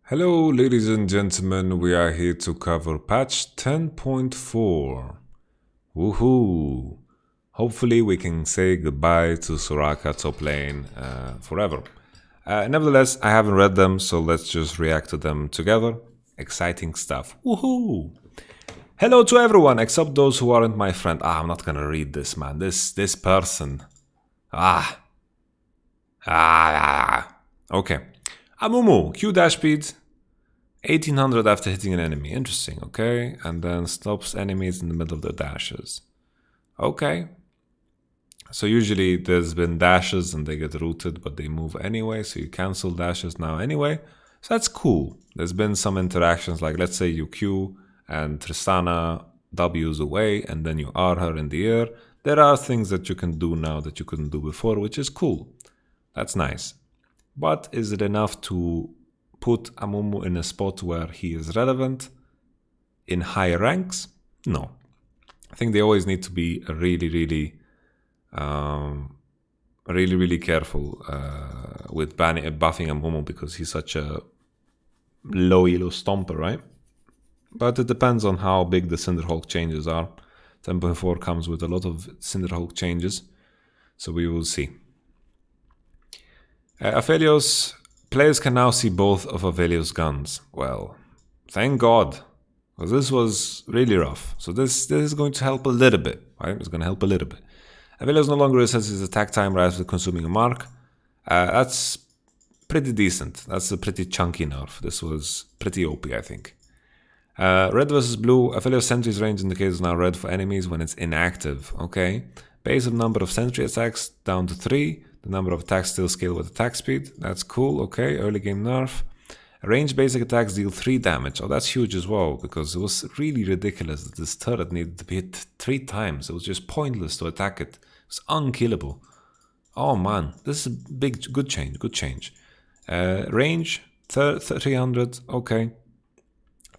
Hello, ladies and gentlemen, we are here to cover patch 10.4. Woohoo! Hopefully we can say goodbye to Soraka top lane forever. Nevertheless, I haven't read them, so let's just react to them together. Exciting stuff. Woohoo! Hello to everyone, except those who aren't my friend. I'm not gonna read this, man. This person. Okay. Amumu, Q dash speed, 1800 after hitting an enemy. Interesting, okay. And then stops enemies in the middle of their dashes. Okay. So usually there's been dashes and they get rooted, but they move anyway, so you cancel dashes now anyway. So that's cool. There's been some interactions, like let's say you Q and Tristana W's away, and then you R her in the air. There are things that you can do now that you couldn't do before, which is cool. That's nice. But is it enough to put Amumu in a spot where he is relevant in high ranks? No. I think they always need to be really careful with buffing Amumu because he's such a low elo stomper, right? But it depends on how big the Cinderhulk changes are. 10.4 comes with a lot of Cinderhulk changes, so we will see. Aphelios, players can now see both of Aphelios' guns. Well, thank God, because this was really rough. So this is going to help a little bit, right? It's going to help a little bit. Aphelios no longer resets his attack time right after consuming a mark. That's pretty decent. That's a pretty chunky nerf. This was pretty OP, I think. Red versus blue, Aphelios sentry's range indicates now red for enemies when it's inactive. Okay. Base of number of sentry attacks down to 3. The number of attacks still scale with attack speed. That's cool, okay, early game nerf. Range basic attacks deal 3 damage. Oh, that's huge as well, because it was really ridiculous that this turret needed to be hit 3 times. It was just pointless to attack it. It was unkillable. Oh man, this is a good change. Range, 300, okay.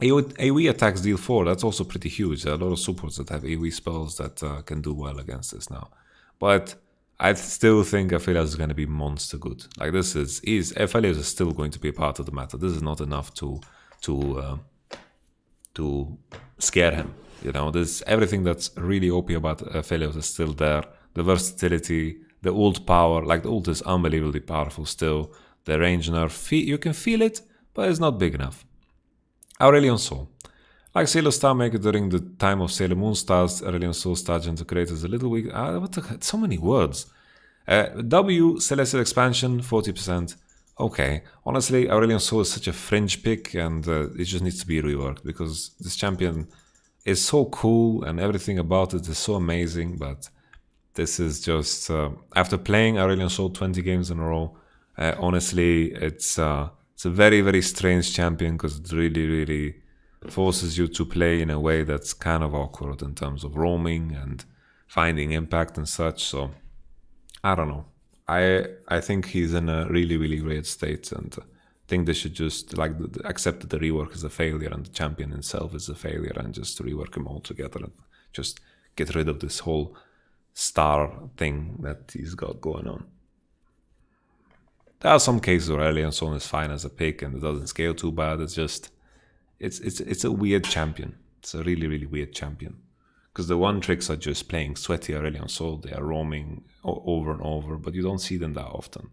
AoE attacks deal 4, that's also pretty huge. There are a lot of supports that have AoE spells that can do well against this now. But I still think Aphelios is going to be monster good. Like Aphelios is still going to be a part of the meta. This is not enough to scare him. You know, everything that's really OP about Aphelios is still there. The versatility, the ult power, like the ult is unbelievably powerful still. The range nerf, you can feel it, but it's not big enough. Aurelion Sol. Like Sailor Star Maker during the time of Sailor Moon Stars, Aurelion Sol started to create as a little weak. What the heck? So many words. W, Celestial Expansion, 40%. Okay. Honestly, Aurelion Sol is such a fringe pick and it just needs to be reworked because this champion is so cool and everything about it is so amazing, but this is just... after playing Aurelion Sol 20 games in a row, honestly, it's a very, very strange champion because it really forces you to play in a way that's kind of awkward in terms of roaming and finding impact and such. So I don't know. I think he's in a really weird state, and I think they should just accept that the rework is a failure and the champion himself is a failure and just rework him all together and just get rid of this whole star thing that he's got going on. There are some cases where Aurelion Sol is fine as a pick and it doesn't scale too bad. It's just it's a weird champion. It's a really weird champion. Because the one tricks are just playing sweaty Aurelion Sol. They are roaming over and over, but you don't see them that often.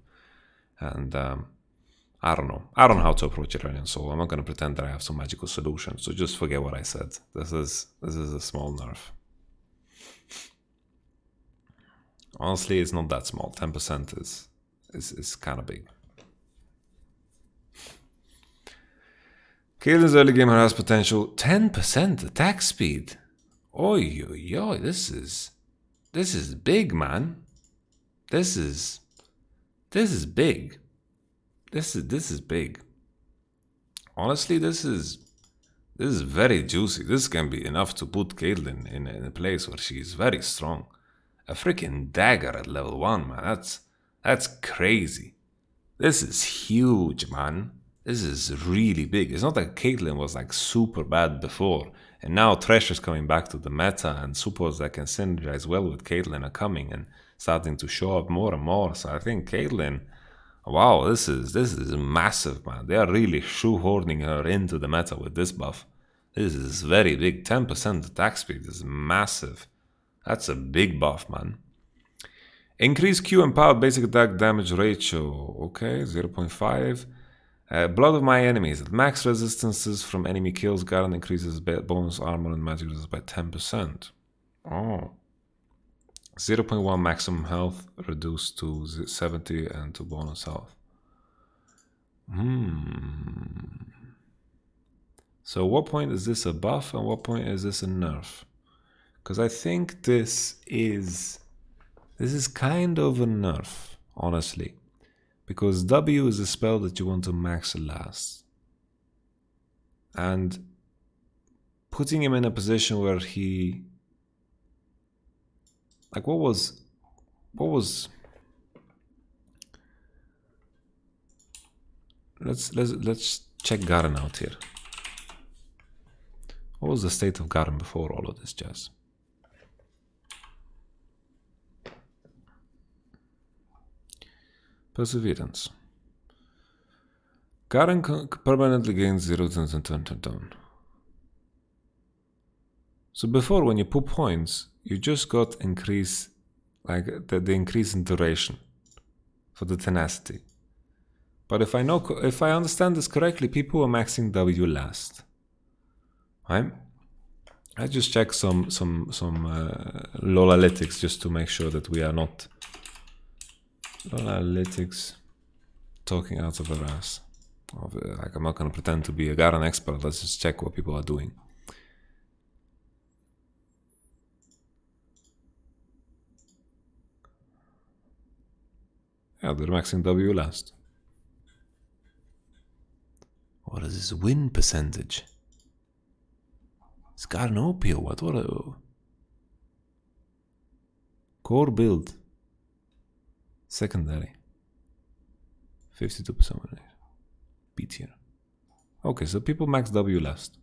And I don't know. I don't know how to approach Aurelion Sol. I'm not going to pretend that I have some magical solution. So just forget what I said. This is a small nerf. Honestly, it's not that small. 10% is kind of big. Caitlyn's early game has potential 10% attack speed. Oi, this is big, man. This is big. This is big. Honestly, this is very juicy. This can be enough to put Caitlyn in a place where she is very strong. A freaking dagger at level 1, man. That's crazy. This is huge, man. This is really big. It's not like Caitlyn was like super bad before, and now Thresh is coming back to the meta, and supports that can synergize well with Caitlyn are coming and starting to show up more and more. So I think Caitlyn, Wow, this is massive, man. They are really shoehorning her into the meta with this buff. This is very big. 10% attack speed is massive. That's a big buff, man. Increase Q and power basic attack damage ratio. Okay, 0.5. Blood of my enemies. At max resistances from enemy kills, Garen increases bonus armor and magic resist by 10%. Oh. 0.1 maximum health reduced to 70 and to bonus health. So what point is this a buff and what point is this a nerf? Because I think this is kind of a nerf, honestly. Because W is a spell that you want to max last. And putting him in a position where he... Like, what was... Let's check Garen out here. What was the state of Garen before all of this jazz? Perseverance. Garen permanently gains 0 turn. So before, when you put points, you just got increase, like the increase in duration for the tenacity. But if I understand this correctly, people are maxing W last, right? I just check some LOLalytics just to make sure that we are not LOLalytics talking out of our ass. Like, I'm not gonna pretend to be a Garen expert. Let's just check what people are doing. Yeah, they're maxing W last. What is this win percentage? Is Garen OP or what? What a... Core build. Secondary. 52% win rate. B tier. Okay, so people max W last.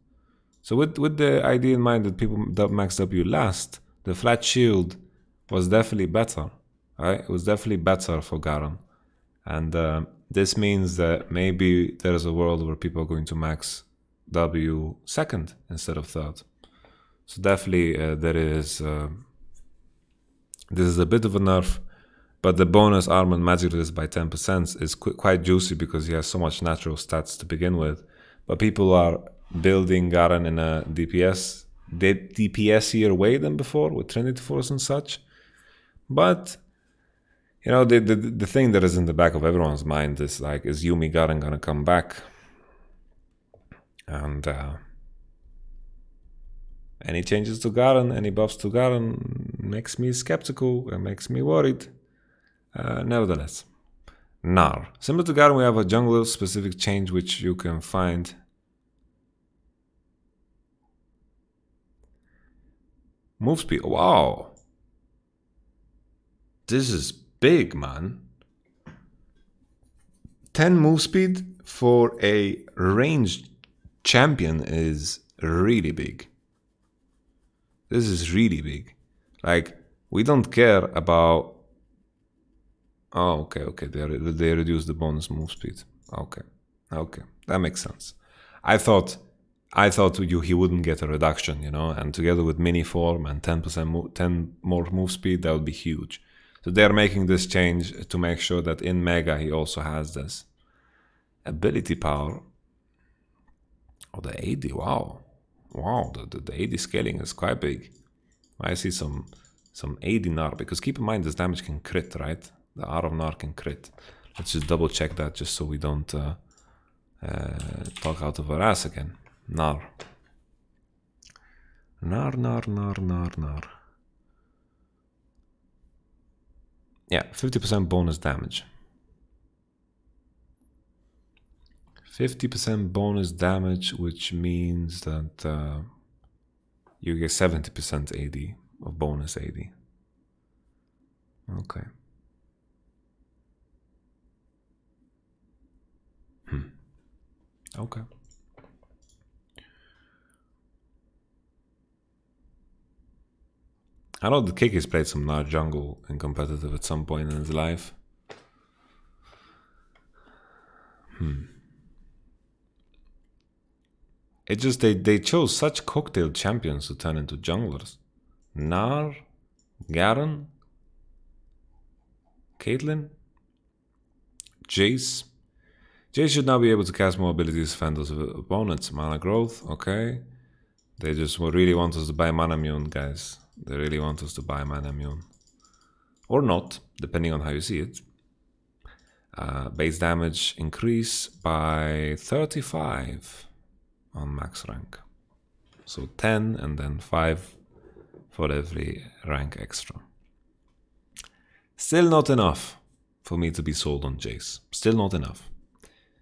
So with the idea in mind that people max W last, the flat shield was definitely better. Right? It was definitely better for Garen. And this means that maybe there's a world where people are going to max W second instead of third. So definitely this is a bit of a nerf, but the bonus armor and magic resist by 10% is quite juicy because he has so much natural stats to begin with. But people are building Garen in a DPS-ier way than before with Trinity Force and such. But you know, the thing that is in the back of everyone's mind is like, is Yuumi Garen gonna come back? And any changes to Garen, any buffs to Garen makes me skeptical and makes me worried. Nevertheless, Gnar. Similar to Garen, we have a jungler specific change which you can find. Move speed. Wow. This is big, man. 10 move speed for a ranged champion is really big. This is really big. Like, we don't care about... Oh, okay. They reduce the bonus move speed. Okay. That makes sense. I thought he wouldn't get a reduction, you know, and together with mini form and 10 more move speed, that would be huge. So they're making this change to make sure that in Mega he also has this ability power. Oh, the AD, wow, the AD scaling is quite big. I see some AD Gnar, because keep in mind this damage can crit, right? The R of Gnar can crit. Let's just double check that just so we don't talk out of our ass again. Gnar. Yeah, 50% bonus damage. 50% bonus damage, which means that you get 70% AD of bonus AD. Okay. Okay. I know that Kiki's played some Gnar jungle in competitive at some point in his life. It just, they chose such cocktail champions to turn into junglers. Gnar, Garen, Caitlyn, Jayce. Jayce should now be able to cast more abilities to defend those opponents. Mana growth, okay. They just really want us to buy mana immune, guys. They really want us to buy mana immune. Or not, depending on how you see it. Base damage increase by 35 on max rank. So 10 and then 5 for every rank extra. Still not enough for me to be sold on Jayce. Still not enough.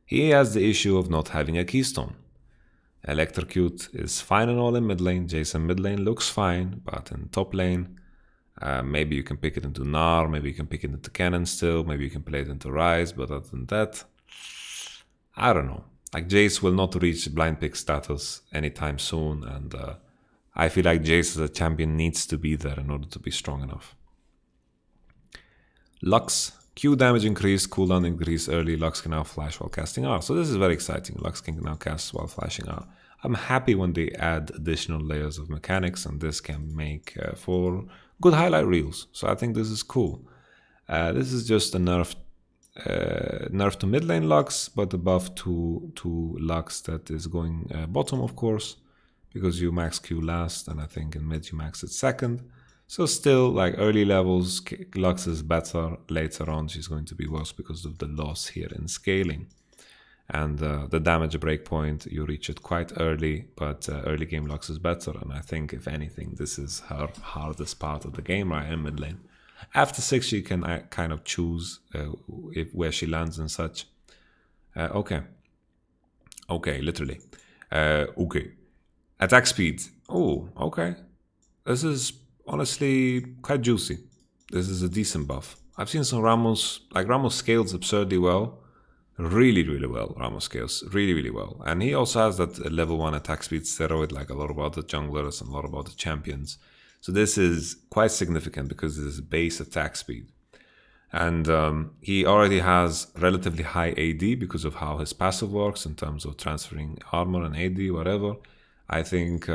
He has the issue of not having a keystone. Electrocute is fine and all in mid lane. Jayce in mid lane looks fine, but in top lane, maybe you can pick it into Gnar, maybe you can pick it into Cannon still, maybe you can play it into Rise, but other than that, I don't know. Like, Jayce will not reach blind pick status anytime soon, and I feel like Jayce as a champion needs to be there in order to be strong enough. Lux, Q damage increase, cooldown increase early. Lux can now flash while casting R. So this is very exciting. Lux can now cast while flashing R. I'm happy when they add additional layers of mechanics, and this can make for good highlight reels. So I think this is cool. This is just a nerf to mid lane Lux, but a buff to Lux that is going bottom, of course, because you max Q last, and I think in mid you max it second. So still, like, early levels, Lux is better. Later on, she's going to be worse because of the loss here in scaling. And the damage breakpoint, you reach it quite early, but early game Lux is better. And I think, if anything, this is her hardest part of the game, right, in mid lane. After 6, she can kind of choose where she lands and such. Okay, literally. Okay. Attack speed. Oh, okay. This is honestly quite juicy. This is a decent buff. I've seen some Rammus, like Rammus scales absurdly well. Really well, Rammus scales really well. And he also has that level 1 attack speed steroid like a lot of other junglers and a lot of other champions. So this is quite significant because this is base attack speed. And he already has relatively high AD because of how his passive works in terms of transferring armor and AD, whatever. I think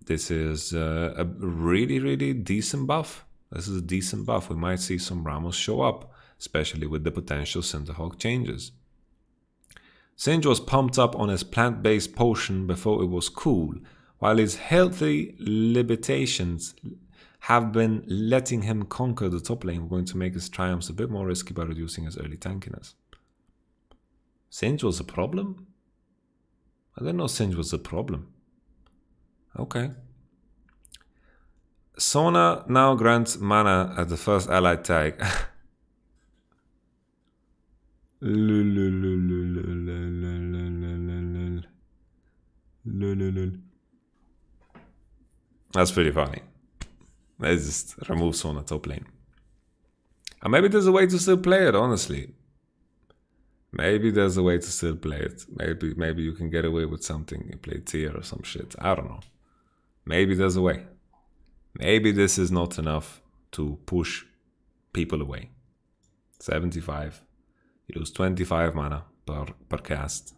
this is a really decent buff. This is a decent buff. We might see some Rammus show up, especially with the potential Cinderhawk changes. Singe was pumped up on his plant-based potion before it was cool, while his healthy limitations have been letting him conquer the top lane. We're going to make his triumphs a bit more risky by reducing his early tankiness. Singe was a problem? I didn't know Singe was a problem. Okay. Sona now grants mana at the first allied tag. That's pretty funny. Let's just remove Sona top lane. And maybe there's a way to still play it, honestly. Maybe there's a way to still play it. Maybe you can get away with something. You play tier or some shit. I don't know. Maybe there's a way. Maybe this is not enough to push people away. 75. You lose 25 mana per cast.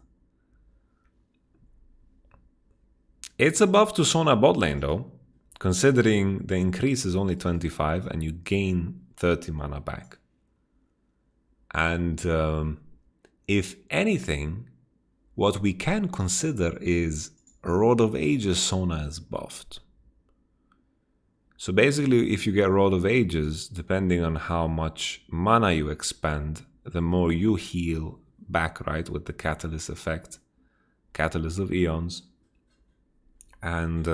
It's a buff to Sona bot lane though, considering the increase is only 25 and you gain 30 mana back. And if anything, what we can consider is Rod of Ages Sona is buffed. So basically, if you get Rod of Ages, depending on how much mana you expend, the more you heal back, right, with the Catalyst effect. Catalyst of Eons. And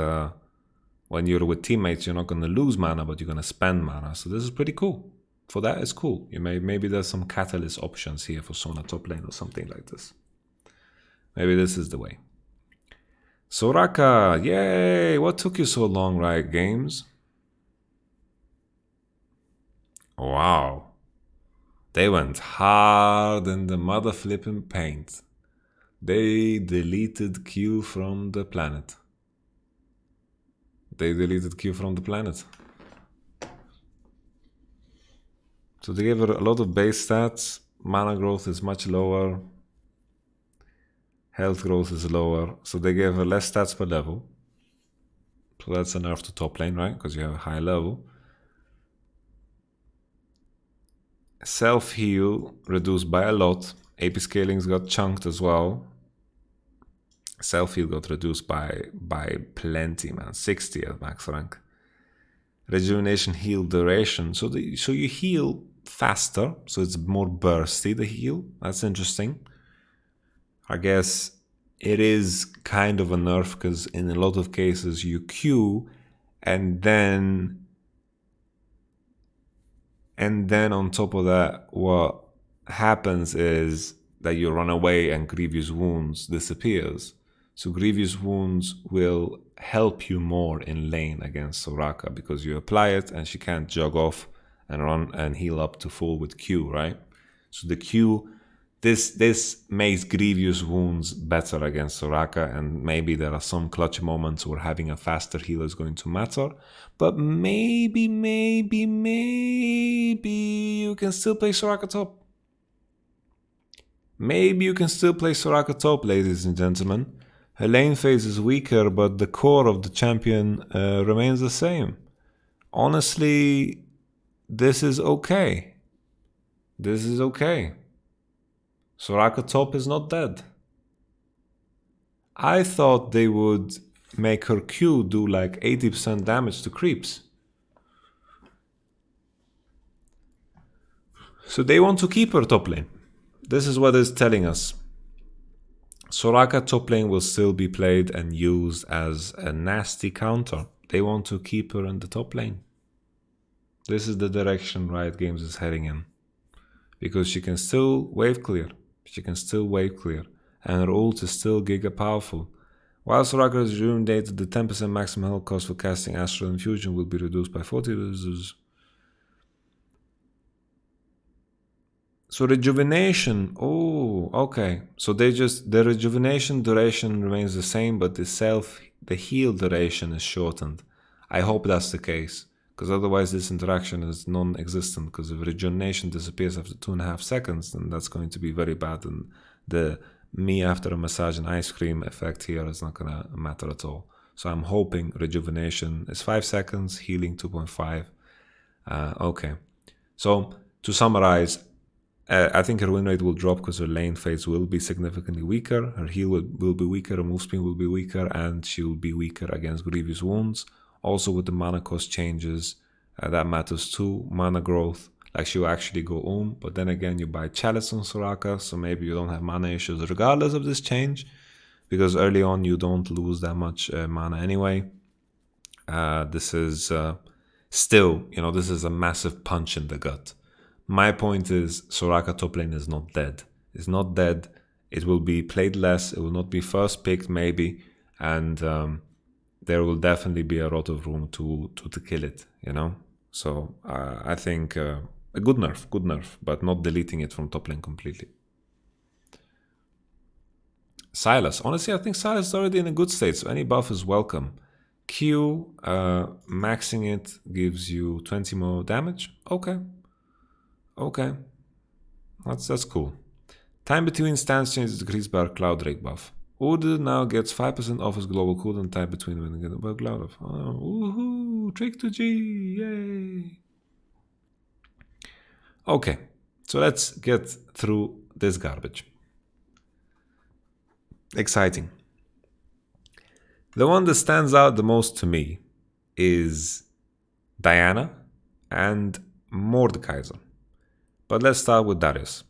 when you're with teammates, you're not going to lose mana, but you're going to spend mana. So this is pretty cool. For that, it's cool. Maybe there's some Catalyst options here for Sona top lane or something like this. Maybe this is the way. Soraka, yay! What took you so long, Riot Games? Wow. They went hard in the mother flipping paint. They deleted Q from the planet. So they gave her a lot of base stats. Mana growth is much lower. Health growth is lower, so they gave her less stats per level. So that's a nerf to top lane, right? Because you have a high level. Self-heal reduced by a lot. AP scalings got chunked as well. Self-heal got reduced by plenty, man. 60 at max rank. Rejuvenation heal duration. So you heal faster, so it's more bursty, the heal. That's interesting. I guess it is kind of a nerf because in a lot of cases you Q and then on top of that, what happens is that you run away and Grievous Wounds disappears. So Grievous Wounds will help you more in lane against Soraka because you apply it and she can't jog off and run and heal up to full with Q, right? So the Q, this makes Grievous Wounds better against Soraka, and maybe there are some clutch moments where having a faster heal is going to matter. But maybe you can still play Soraka top. Maybe you can still play Soraka top, ladies and gentlemen. Her lane phase is weaker, but the core of the champion remains the same. Honestly, this is okay. This is okay. Soraka top is not dead. I thought they would make her Q do like 80% damage to creeps. So they want to keep her top lane. This is what it's telling us. Soraka top lane will still be played and used as a nasty counter. They want to keep her in the top lane. This is the direction Riot Games is heading in. Because she can still wave clear. And her ult is still giga powerful. While Soraka is rejuvenated, the 10% maximum health cost for casting Astral Infusion will be reduced by 40. So rejuvenation, oh, okay. So the rejuvenation duration remains the same, but the heal duration is shortened. I hope that's the case, because otherwise this interaction is non-existent, because if rejuvenation disappears after 2.5 seconds, then that's going to be very bad, and the me after a massage and ice cream effect here is not gonna matter at all. So I'm hoping rejuvenation is 5 seconds, healing 2.5. Okay. So to summarize, I think her win rate will drop because her lane phase will be significantly weaker, her heal will be weaker, her move speed will be weaker, and she will be weaker against Grievous Wounds. Also with the mana cost changes, that matters too. Mana growth, like she will actually go but then again you buy Chalice on Soraka, so maybe you don't have mana issues regardless of this change, because early on you don't lose that much mana anyway. This is still, this is a massive punch in the gut. My point is, Soraka top lane is not dead. It's not dead. It will be played less. It will not be first picked, maybe. And there will definitely be a lot of room to kill it, So I think a good nerf, but not deleting it from top lane completely. Sylas. Honestly, I think Sylas is already in a good state, so any buff is welcome. Q, maxing it gives you 20 more damage. Okay, that's cool. Time between stance changes decreased by our Cloud Drake buff. Udyr now gets 5% off his global cooldown time between when getting a Cloud off. Oh, woohoo! Trick to G! Yay! Okay, so let's get through this garbage. Exciting. The one that stands out the most to me is Diana and Mordekaiser. But let's start with Darius.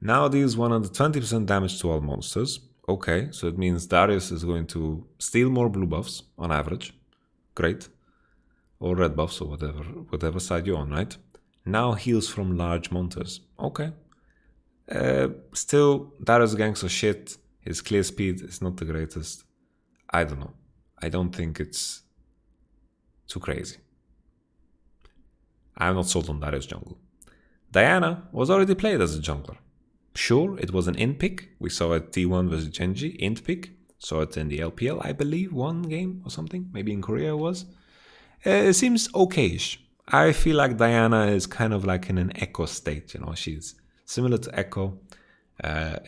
Now deals 120% damage to all monsters. Okay, so it means Darius is going to steal more blue buffs on average. Great. Or red buffs or whatever side you're on, right? Now heals from large monsters. Okay. Still, Darius ganks are shit. His clear speed is not the greatest. I don't know. I don't think it's too crazy. I'm not sold on Darius jungle. Diana was already played as a jungler. Sure, it was an int pick. We saw it T1 versus Genji, int pick. Saw it in the LPL, I believe, one game or something. Maybe in Korea it was. It seems okayish. I feel like Diana is kind of like in an Echo state, She's similar to Echo.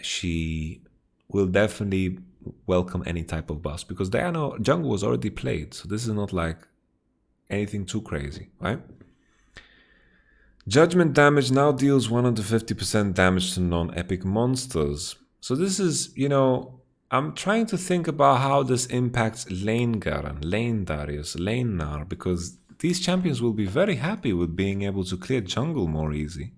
She will definitely welcome any type of buffs, because Diana jungle was already played, so this is not like anything too crazy, right? Judgment damage now deals 150% damage to non-epic monsters. So this is, you know, I'm trying to think about how this impacts lane Garen, lane Darius, lane Gnar, because these champions will be very happy with being able to clear jungle more easy.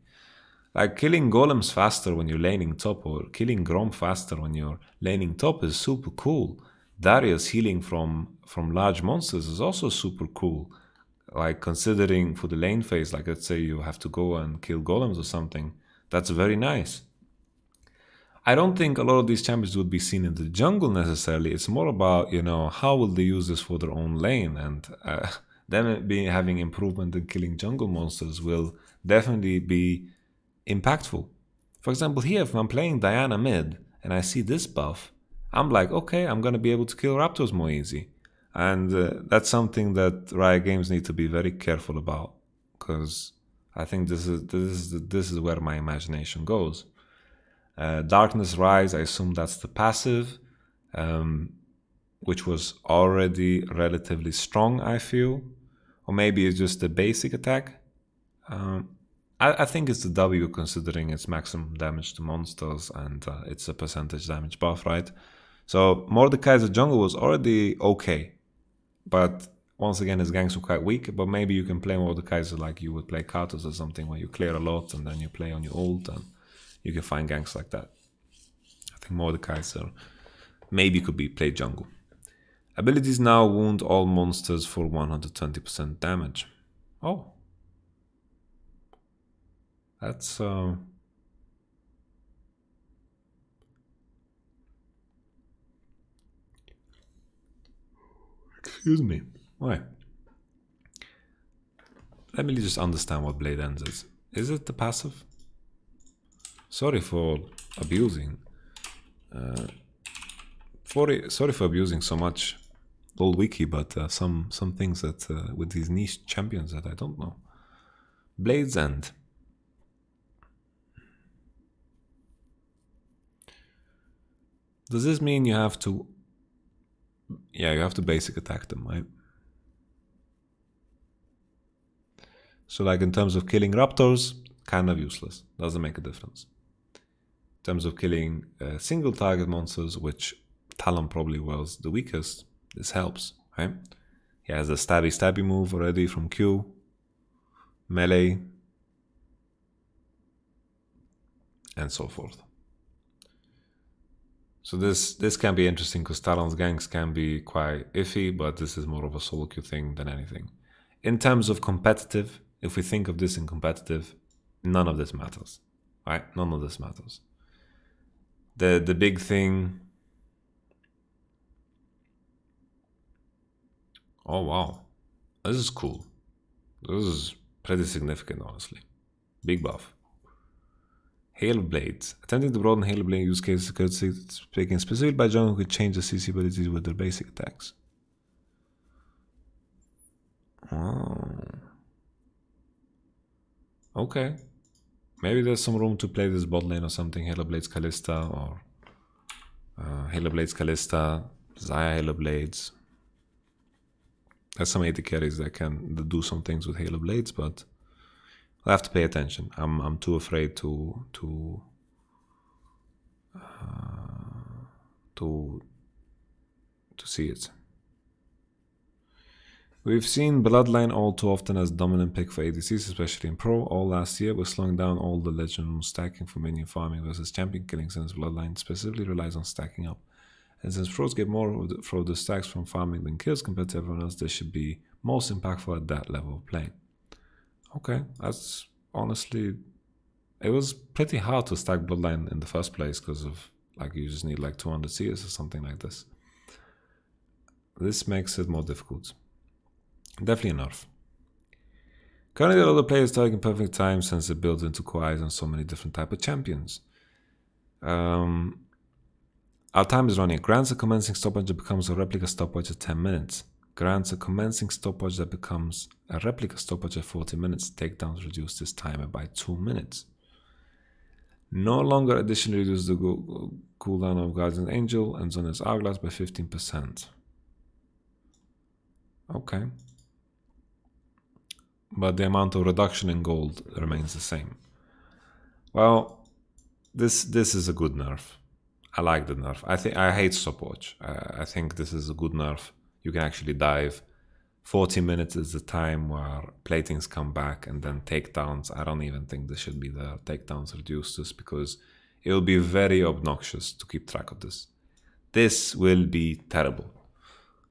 Like killing golems faster when you're laning top, or killing Grom faster when you're laning top, is super cool. Darius healing from large monsters is also super cool. Like considering for the lane phase, like let's say you have to go and kill golems or something, that's very nice. I don't think a lot of these champions would be seen in the jungle necessarily. It's more about, you know, how will they use this for their own lane, and them having improvement in killing jungle monsters will definitely be impactful. For example, here if I'm playing Diana mid and I see this buff, I'm like, okay, I'm gonna be able to kill raptors more easy. And that's something that Riot Games need to be very careful about, because I think this is where my imagination goes. Darkness Rise, I assume that's the passive, which was already relatively strong, I feel. Or maybe it's just the basic attack. I think it's the W, considering its maximum damage to monsters and it's a percentage damage buff, right? So Mordekaiser jungle was already okay. But once again, his ganks were quite weak. But maybe you can play Mordekaiser like you would play Katos or something, where you clear a lot and then you play on your ult, and you can find ganks like that. I think Mordekaiser maybe could be played jungle. Abilities now wound all monsters for 120% damage. Oh. That's... Excuse me. Why? Let me just understand what Blade Ends is. Is it the passive? Sorry for abusing. Sorry for abusing so much old wiki, but some things that with these niche champions that I don't know. Blade's End. Does this mean you have to... Yeah, you have to basic attack them, right? So like in terms of killing raptors, kind of useless. Doesn't make a difference. In terms of killing single target monsters, which Talon probably was the weakest, this helps, right? He has a stabby move already from Q, melee, and so forth. So this can be interesting, because Talon's ganks can be quite iffy, but this is more of a solo queue thing than anything. In terms of competitive, if we think of this in competitive, none of this matters, right? None of this matters. The big thing... Oh wow, this is cool. This is pretty significant, honestly. Big buff. Hail Blades. Attempting to broaden Hail Blade use cases could speaking specifically by jungle who could change the CC abilities with their basic attacks. Oh. Okay. Maybe there's some room to play this bot lane or something. Hail Blades Kalista, or Hail Blades Kalista, Xayah Hail Blades. There's some AD carries that can do some things with Hail Blades, but I have to pay attention. I'm too afraid to see it. We've seen Bloodline all too often as dominant pick for ADCs, especially in Pro. All last year, we're slowing down all the legend rune stacking for minion farming versus champion killing, since Bloodline specifically relies on stacking up. And since pros get more of the stacks from farming than kills compared to everyone else, they should be most impactful at that level of playing. Okay, that's honestly... It was pretty hard to stack Bloodline in the first place, because of, like, you just need like 200 CS or something like this. This makes it more difficult. Definitely a nerf. Currently, a lot of players taking perfect time, since it builds into quais and so many different type of champions. Our time is running. Grants a commencing stopwatch that becomes a replica stopwatch at 10 minutes. Grants a commencing stopwatch that becomes a replica stopwatch at 40 minutes. Takedowns reduce this timer by 2 minutes. No longer additionally reduce the cooldown of Guardian Angel and Zona's Hourglass by 15%. Okay. But the amount of reduction in gold remains the same. Well, this is a good nerf. I like the nerf. I hate stopwatch. I think this is a good nerf. You can actually dive. 40 minutes is the time where platings come back, and then takedowns. I don't even think this should be there. Takedowns reduce this because it will be very obnoxious to keep track of this. This will be terrible.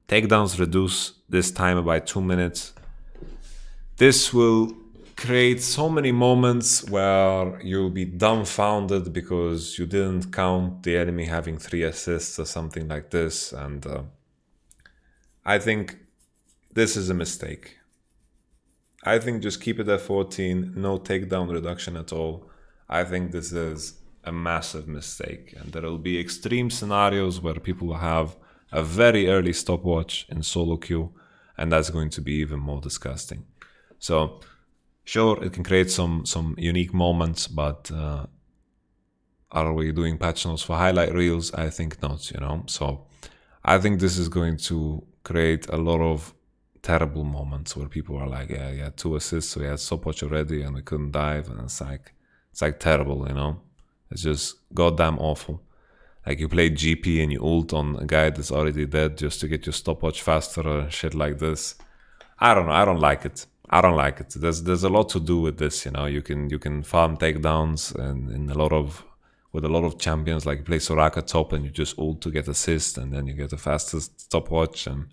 Takedowns reduce this time by 2 minutes. This will create so many moments where you'll be dumbfounded because you didn't count the enemy having 3 assists or something like this. And I think this is a mistake. I think just keep it at 14, no takedown reduction at all. I think this is a massive mistake. And there will be extreme scenarios where people will have a very early stopwatch in solo queue, and that's going to be even more disgusting. So, sure, it can create some unique moments, but are we doing patch notes for highlight reels? I think not, you know. So, I think this is going to create a lot of terrible moments where people are like, yeah, he had 2 assists, so he had stopwatch already, and we couldn't dive, and it's like terrible, you know. It's just goddamn awful. Like you play GP and you ult on a guy that's already dead just to get your stopwatch faster or shit like this. I don't know. I don't like it. I don't like it. There's a lot to do with this, you know. You can farm takedowns and with a lot of champions, like you play Soraka top and you just ult to get assist, and then you get the fastest stopwatch, and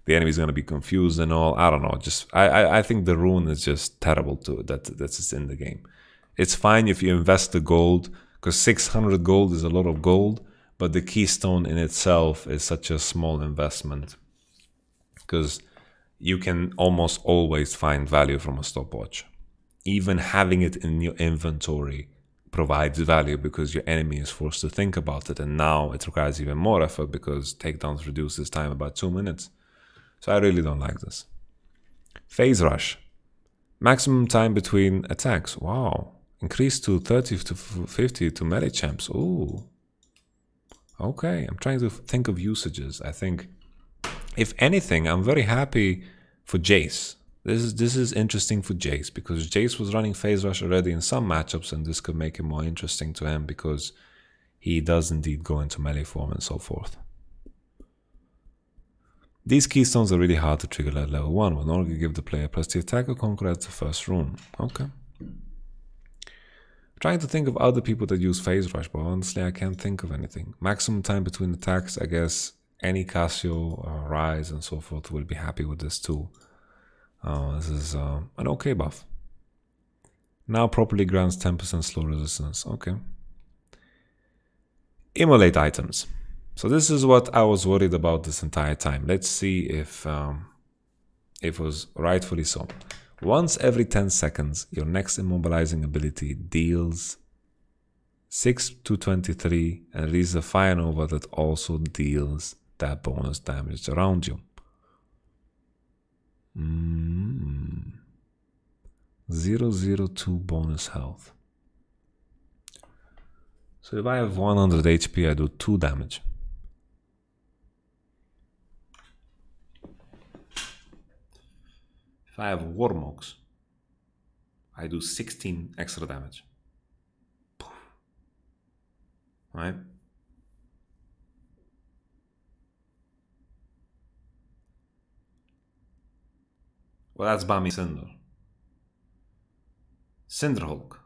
the enemy's gonna be confused and all. I don't know. Just I think the rune is just terrible to that's just in the game. It's fine if you invest the gold, because 600 gold is a lot of gold, but the keystone in itself is such a small investment, because you can almost always find value from a stopwatch. Even having it in your inventory provides value because your enemy is forced to think about it, and now it requires even more effort because takedowns reduce this time about 2 minutes. So I really don't like this. Phase rush. Maximum time between attacks. Wow. Increased to 30 to 50 to melee champs. Ooh. Okay, I'm trying to think of usages. I think, if anything, I'm very happy for Jayce. This is interesting for Jayce, because Jayce was running phase rush already in some matchups, and this could make it more interesting to him because he does indeed go into melee form and so forth. These keystones are really hard to trigger at level 1. Will normally give the player plus the attack or conquer as the first rune. Okay. Trying to think of other people that use phase rush, but honestly I can't think of anything. Maximum time between attacks, I guess any Casio, Rise and so forth will be happy with this too. This is an okay buff. Now properly grants 10% slow resistance. Okay. Immolate items. So this is what I was worried about this entire time. Let's see if it was rightfully so. Once every 10 seconds, your next immobilizing ability deals 6 to 23 and releases a fire nova that also deals that bonus damage around you. 002 bonus health. So if I have 100 HP, I do 2 damage. If I have Warmogs, I do 16 extra damage. Right? Well, that's Bami Cinder. Cinder Hulk,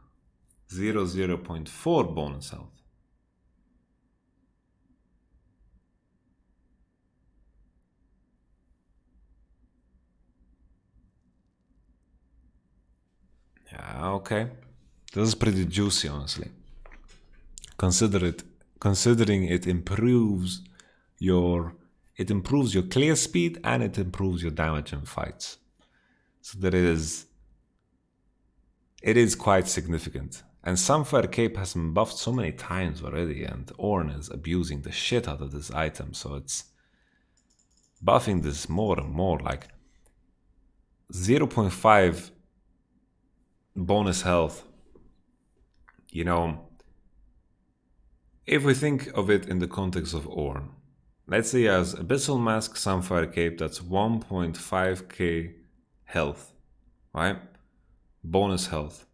0.4 bonus health. Yeah, okay. This is pretty juicy, honestly. Considering it improves your clear speed and it improves your damage in fights. So it is quite significant. And Sunfire Cape has been buffed so many times already, and Ornn is abusing the shit out of this item, so it's buffing this more and more. Like 0.5 bonus health, you know, If we think of it in the context of Ornn, let's say he has Abyssal Mask, Sunfire Cape, that's 1.5k health, right? Bonus health.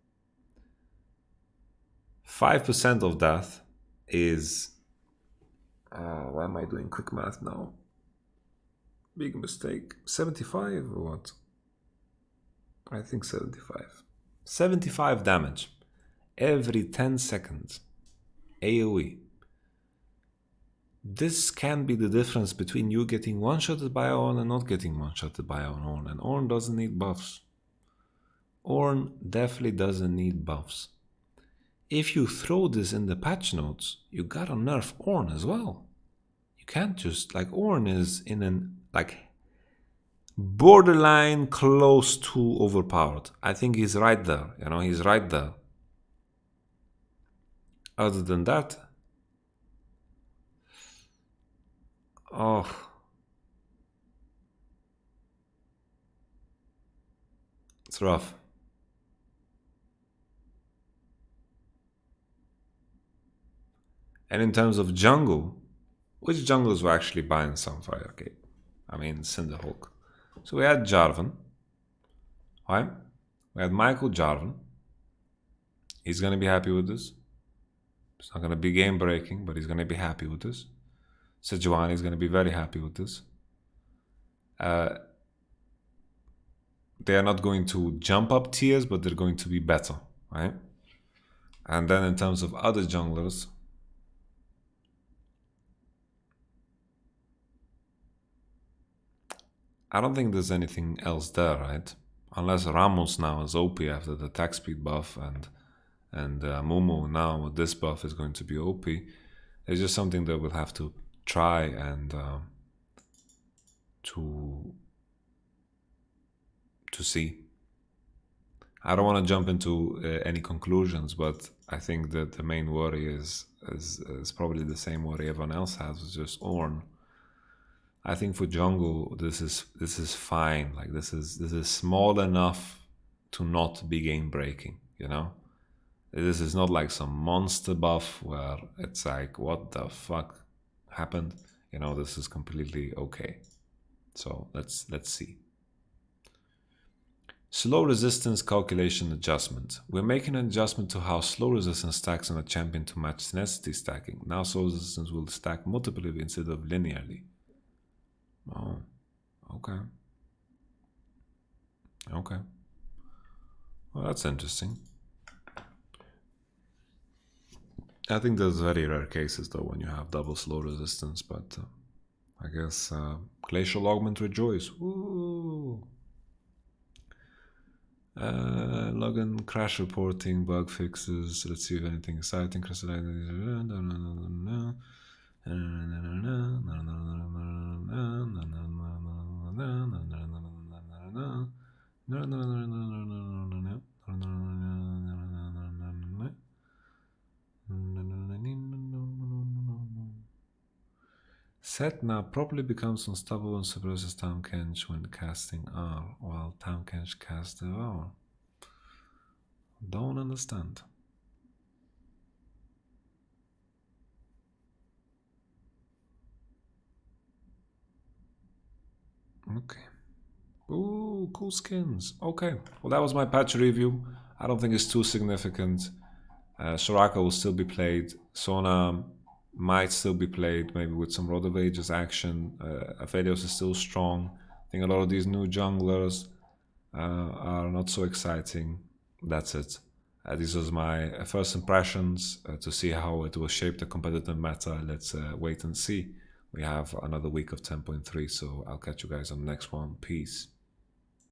5% of that is... why am I doing quick math now? Big mistake. 75 or what? I think 75. 75 damage every 10 seconds. AoE. This can be the difference between you getting one-shotted by Ornn and not getting one-shotted by Ornn. And Ornn doesn't need buffs. Ornn definitely doesn't need buffs. If you throw this in the patch notes, you gotta nerf Ornn as well. You can't just, like, Ornn is in an, like, borderline close to overpowered. I think he's right there, you know, he's right there. Other than that, oh, it's rough. And in terms of jungle, which junglers were actually buying Sunfire Cape? I mean, Cinderhawk. So we had Jarvan, right? We had Michael Jarvan. He's going to be happy with this. It's not going to be game breaking, but he's going to be happy with this. Sejuani is going to be very happy with this. They are not going to jump up tiers, but they're going to be better, right? And then in terms of other junglers, I don't think there's anything else there, right? Unless Rammus now is OP after the attack speed buff, and Amumu now with this buff is going to be OP. It's just something that we'll have to try and to see. I don't want to jump into any conclusions, but I think that the main worry is probably the same worry everyone else has, is just Ornn. I think for jungle, this is fine. Like this is small enough to not be game breaking. You know, this is not like some monster buff where it's like, what the fuck happened? You know, this is completely okay. So let's see. Slow resistance calculation adjustment. We're making an adjustment to how slow resistance stacks on a champion to match tenacity stacking. Now slow resistance will stack multiply instead of linearly. Oh, okay. Okay. Well, that's interesting. I think there's very rare cases though when you have double slow resistance, but I guess Glacial Augment Rejoice. Woo! Login crash reporting, bug fixes. Let's see if anything exciting. Set now probably becomes unstoppable and suppresses Town Kench when casting R, while Town Kench casts Devour. Don't understand. Okay. Ooh, cool skins. Okay. Well, that was my patch review. I don't think it's too significant. Soraka will still be played. Sona might still be played, maybe with some Rod of Ages action. Aphelios is still strong. I think a lot of these new junglers are not so exciting. That's it. These was my first impressions to see how it will shape the competitive meta. Let's wait and see. We have another week of 10.3, so I'll catch you guys on the next one. Peace.